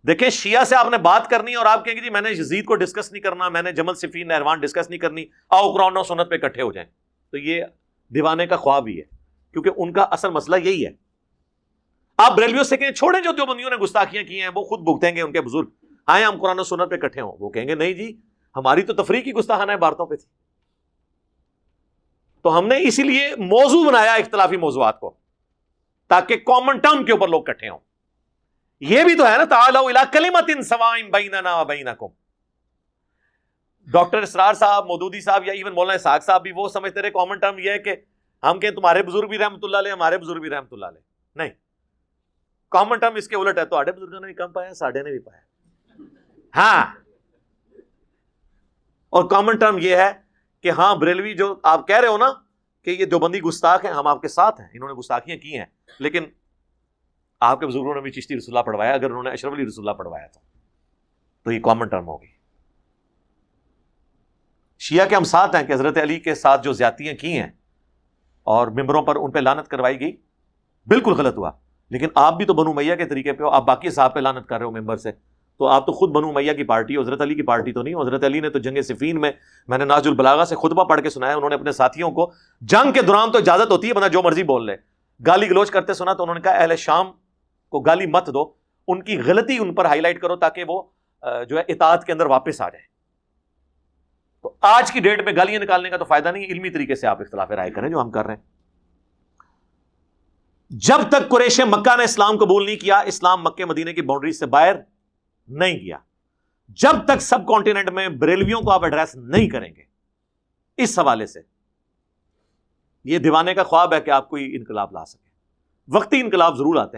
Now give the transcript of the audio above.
دیکھیں شیعہ سے آپ نے بات کرنی اور آپ کہیں گے جی میں نے یزید کو ڈسکس نہیں کرنا، میں نے جمل صفین نہروان ڈسکس نہیں کرنی، آؤ قرآن و سنت پہ اکٹھے ہو جائیں، تو یہ دیوانے کا خواب ہی ہے، کیونکہ ان کا اصل مسئلہ یہی ہے۔ آپ بریلویوں سے کہیں چھوڑیں جو دیوبندیوں نے گستاخیاں کی ہیں، وہ خود بھگتیں گے، ان کے بزرگ آئے ہم قرآن و سنت پہ اکٹھے ہوں، وہ کہیں گے نہیں جی ہماری تو تفریق کی گستاخانہ عبارتوں پہ تھی۔ تو ہم نے اسی لیے موضوع بنایا اختلافی موضوعات کو، تاکہ کامن ٹرم کے اوپر لوگ اکٹھے ہوں۔ یہ بھی تو ہے نا تعالوا الی کلمۃ سواء بیننا وبینکم۔ ڈاکٹر اسرار صاحب، مودودی صاحب یا ایون مولانا اسحاق صاحب بھی وہ سمجھتے رہے کامن ٹرم یہ ہے کہ ہم کہیں تمہارے بزرگ بھی رحمۃ اللہ علیہ، ہمارے بزرگ بھی رحمۃ اللہ علیہ، نہیں، کامن ٹرم اس کے الٹ ہے، تو آڑے بزرگوں نے بھی کم پایا، ساڑھے نے بھی پایا۔ ہاں، اور کامن ٹرم یہ ہے کہ ہاں بریلوی جو آپ کہہ رہے ہو نا کہ یہ دیوبندی گستاخ ہیں، ہم آپ کے ساتھ ہیں، انہوں نے گستاخیاں کی ہیں، لیکن آپ کے بزرگوں نے بھی چشتی رسول اللہ پڑھوایا، اگر انہوں نے اشرف علی رسول اللہ پڑھوایا تو یہ کامن ٹرم ہوگی۔ شیعہ کے ہم ساتھ ہیں کہ حضرت علی کے ساتھ جو زیادتیاں کی ہیں اور ممبروں پر ان پہ لعنت کروائی گئی، بالکل غلط ہوا، لیکن آپ بھی تو بنو امیہ کے طریقے پہ ہو، آپ باقی صحابہ پہ لعنت کر رہے ہو ممبر سے، تو آپ تو خود بنو امیہ کی پارٹی ہو، حضرت علی کی پارٹی تو نہیں ہو۔ حضرت علی نے تو جنگ صفین میں نے ناج البلاغہ سے خطبہ پڑھ کے سنایا، انہوں نے اپنے ساتھیوں کو جنگ کے دوران تو اجازت ہوتی ہے بندہ جو مرضی بول لے، گالی گلوچ کرتے سنا تو انہوں نے کہا اہل شام کو گالی مت دو، ان کی غلطی ان پر ہائی لائٹ کرو تاکہ وہ جو ہے اطاعت کے اندر واپس آ جائیں۔ تو آج کی ڈیٹ میں گالیاں نکالنے کا تو فائدہ نہیں، علمی طریقے سے آپ اختلاف رائے کریں جو ہم کر رہے ہیں۔ جب تک قریش مکہ نے اسلام قبول نہیں کیا، اسلام مکہ مدینے کی باؤنڈری سے باہر نہیں گیا، جب تک سب کانٹیننٹ میں بریلویوں کو آپ ایڈریس نہیں کریں گے۔ اس حوالے سے یہ دیوانے کا خواب ہے کہ آپ کوئی انقلاب لا سکیں، وقتی انقلاب ضرور آتے ہیں۔